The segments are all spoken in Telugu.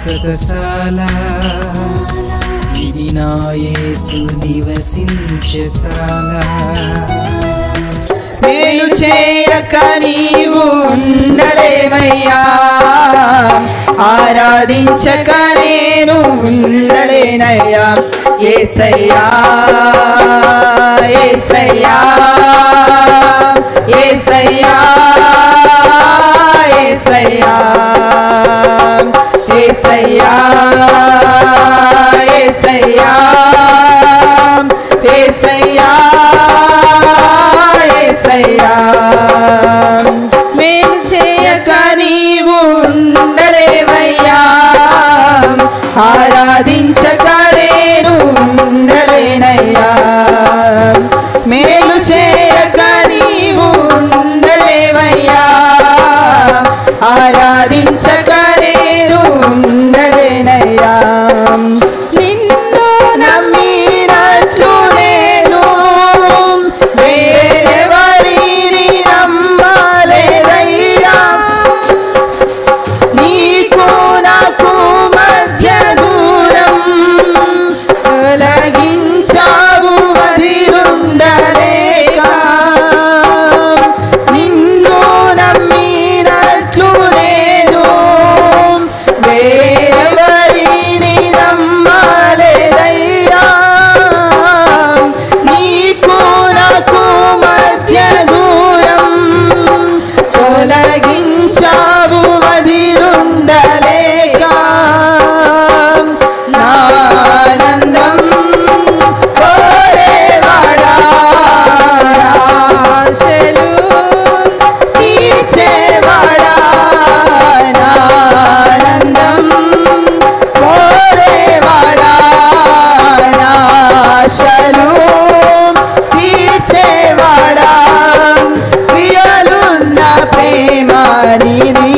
శాశ్వతశాల ఇది నా యేసు నివసించశాల. మేలు చేయక నీవు ఉండలేవయ్యా, ఆరాధించక నేను ఉండలేనయ్యా. యేసయ్యా యేసయ్యా యేసయ్యా యేసయ్యా యేసయ్యా యేసయ్యా యేసయ్యా యేసయ్యా. మేలు చేయక నీవు ఉండలేవయ్యా, ఆరాధించక నేను ఉండలేనయ్యా. మేలు చేయక నీవు ఉండలేవయ్యా, ఆరాధించక నేను ఉండలేనయ్యా. నిన్ను నమ్మినట్లు నేను వేరెవరిని నమ్మలేదయ్యా. నీకు నాకు మధ్య దూరం తొలగించావు వదిలుండలేక. నిన్ను నమ్మినట్లు నేను వేరెవరిని నమ్మలేదయ్యా. నీకు నాకు మధ్య దూరం తొలగించావు వదిలుండలేక. నా ఆనందం కోరేవాడా, ఆశలు తీర్చేవాడా. నా ఆనందం కోరేవాడా, ఆశలు తీర్చేవాడా. ప్రియలున్న ప్రేమ నీది,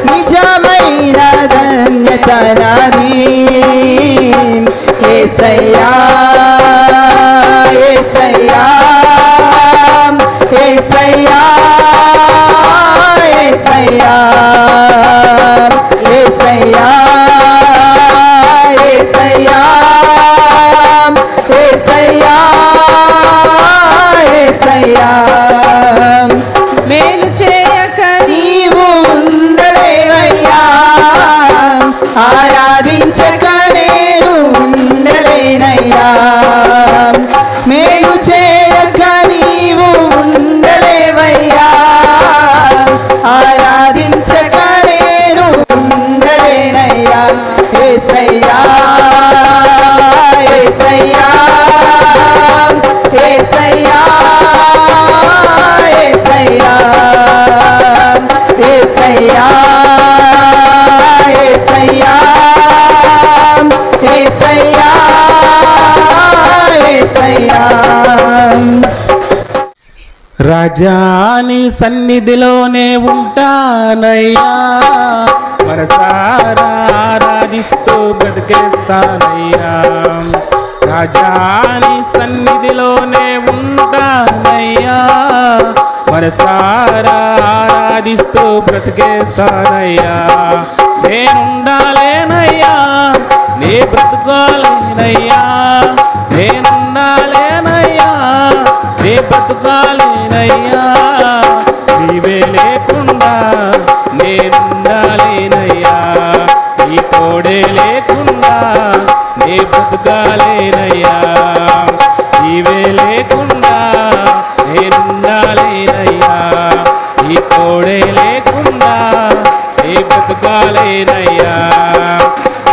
నిజమైన ధన్యత నాది. యేసయ్యా యేసయ్యా యేసయ్యా యేసయ్యా యేసయ్యా యేసయ్యా యేసయ్యా యేసయ్యా. మేలు చేయక నీవు ఉండలేవయ్యా, ఆరాధించక నేను ఉండలేనయ్యా. మేలు చేయక నీవు ఉండలేవయ్యా, ఆరాధించక నేను ఉండలేనయ్యా. యేసయ్యా యేసయ్యా యేసయ్యా యేసయ్యా యేసయ్యా యేసయ్యా యేసయ్యా యేసయ్యా. రాజాని సన్నిధిలోనే ఉంటానయ్యా, మనసారా ఆరాధిస్తూ బ్రతికేస్తానయ్యా. రాజాని సన్నిధిలోనే ఉంటానయ్యా, మనసారా ఆరాధిస్తూ బ్రతికేస్తానయ్యా. నేనుండాలేనయ్యా, నే బ్రతుకాలేనయ్యా. నేనుండాలేనయ్యా, నే బ్రతుకాలేనయ్యా. నీవే లేకుండా నేనుండాలేనయ్యా. నీ తోడే లేకుండా నే బ్రతుకాలేనయ్యా. నీవే లేకుండా నేనుండాలేనయ్యా. నీ తోడే లేకుండా నే బ్రతుకాలేనయ్యా.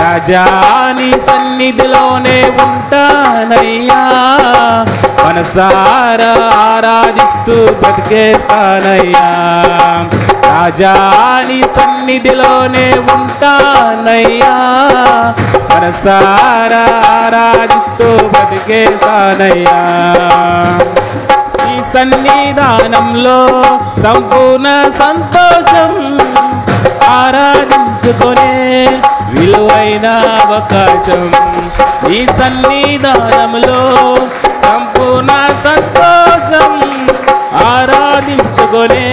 రాజాని సన్నిధిలోనే ఉంటానయ్యా, మనసారా ఆరాధిస్తూ బ్రతికేస్తానయ్యా. రాజాని సన్నిధిలోనే ఉంటానయ్యా, మనసారా ఆరాధిస్తూ బ్రతికేస్తానయ్యా. ఈ సన్నిధానంలో సంపూర్ణ సంతోషం, ఆరాధించుకునే విలువైన అవకాశం. ఈ సన్నిధానంలో సంపూర్ణ సంతోషం, ఆరాధించుకునే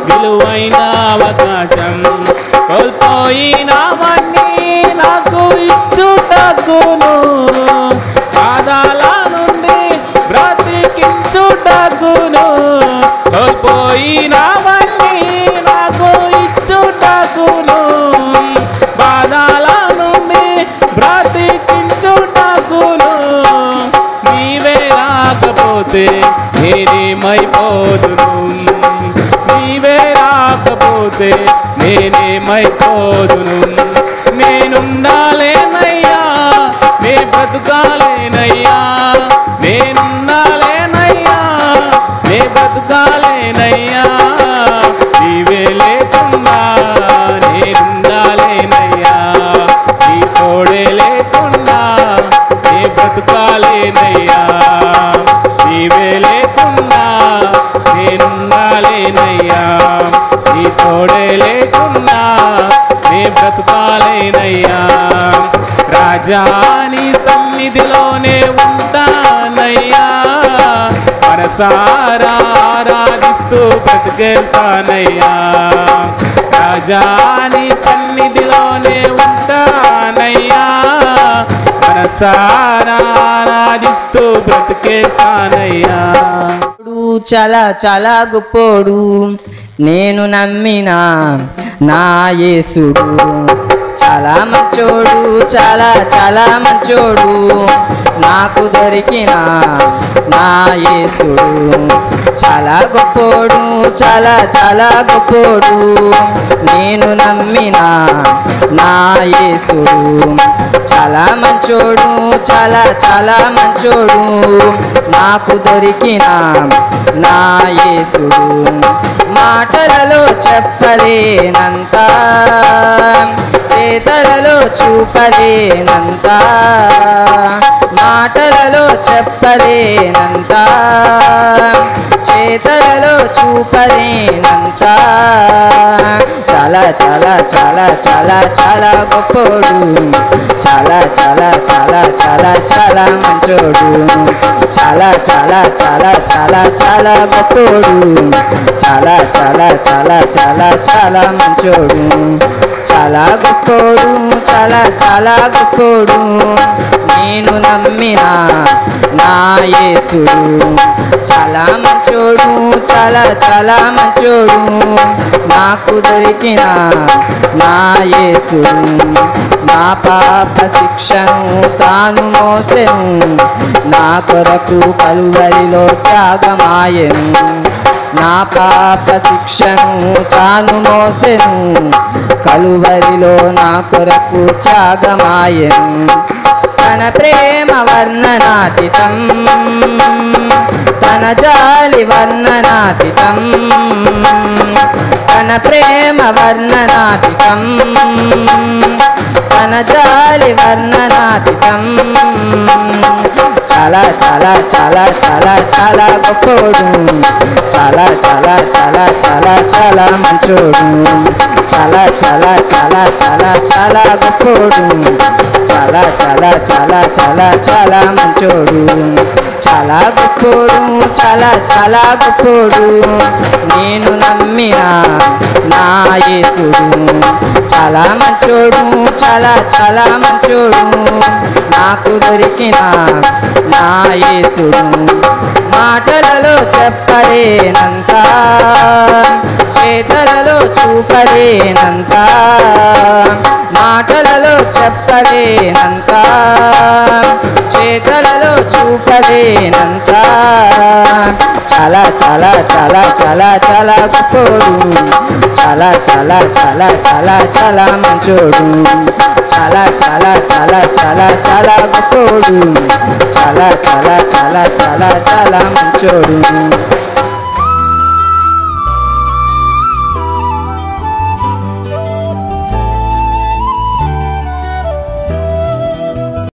విలువైన అవకాశం కోల్పోయినావన్నీ నాకు ఇచ్చుటకును పాదాల నుండి బ్రతికించుటకును కోల్పోయినావన్నీ నాకు ఇచ్చుటకును పాదాల నుండి బ్రతికించుటకును నీవే రాకపోతే నేనేమైపోదును నీవే రాకపోతే నేనేమైపోదును నేనుండాలేనయ్యా నే బ్రతుకాలేనయ్యా నేనుండాలేనయ్యా నే బ్రతుకాలేనయ్యా నీవే లేకుండా నేనుండాలేనయ్యా నీ తోడే లేకుండా నే బ్రతుకాలేనయ్యా నీవే లేకుండా నేనుండాలేనయ్యా నీ తోడే లేకుండా నే బ్రతుకాలేనయ్యా రాజా నీ సన్నిధిలోనే ఉంటానయ్యా మనసారా ఆరాధిస్తూ బ్రతికేస్తానయ్యా రాజా నీ సన్నిధిలోనే ఉంటానయ్యా మనసారా ఆరాధిస్తూ బ్రతికేస్తానయ్యా చాలా చాలా గొప్పోడు నేను నమ్మిన నా యేసుడు చాలా మంచోడు చాలా చాలా మంచోడు నాకు దొరికిన నా యేసుడు చాలా గొప్పోడు చాలా చాలా గొప్పోడు నేను నమ్మిన నా యేసుడు చాలా మంచోడు చాలా చాలా మంచోడు నాకు దొరికిన నా యేసుడు మాటలలో చెప్పలేనంత చేతలలో చూపలేనంత మాటలలో చెప్పలేనంత చేతలలో చూపలేనంత చాలా చాలా చాలా చాలా చాలా గొప్పోడు చాలా చాలా చాలా చాలా చాలా మంచోడు చాలా చాలా చాలా చాలా చాలా గొప్పోడు చాలా చాలా చాలా చాలా చాలా మంచోడు చాలా గొప్పోడు చాలా చాలా గొప్పోడు నేను నమ్మిన నా యేసుడు చాలా మంచోడు చాలా చాలా మంచోడు నాకు దొరికిన నా యేసుడు నా పాప శిక్షను తాను మోసెను నా కొరకు కలువరిలో త్యాగమాయెను నా పాప శిక్షను తాను మోసెను కలువరిలో నా కొరకు త్యాగమాయెను తన ప్రేమ వర్ణనాతీతం తన జాలి వర్ణనాతీతం తన ప్రేమ వర్ణనాతీతం తన జాలి వర్ణనాతీతం చాలా చాలా చాలా చాలా చాలా గొప్పోడు చాలా చాలా చాలా చాలా చాలా మంచోడు చాలా చాలా చాలా చాలా చాలా గొప్పోడు చాలా చాలా చాలా చాలా చాలా మంచోడు చాలా గొప్పోడు చాలా చాలా గొప్పోడు నేను నమ్మిన నా యేసుడు చాలా మంచోడు చాలా చాలా మంచోడు నాకు దొరికిన నా యేసుడు మాటలలో చెప్పలేనంత చేతలలో చూపలేనంత మాటలలో చెప్పలేనంత చేతలలో చూపలేనంత చాలా చాలా చాలా చాలా చాలా గొప్పోడు చాలా చాలా చాలా చాలా చాలా మంచోడు చాలా చాలా చాలా చాలా చాలా గొప్పోడు చాలా చాలా చాలా చాలా చాలా మంచోడు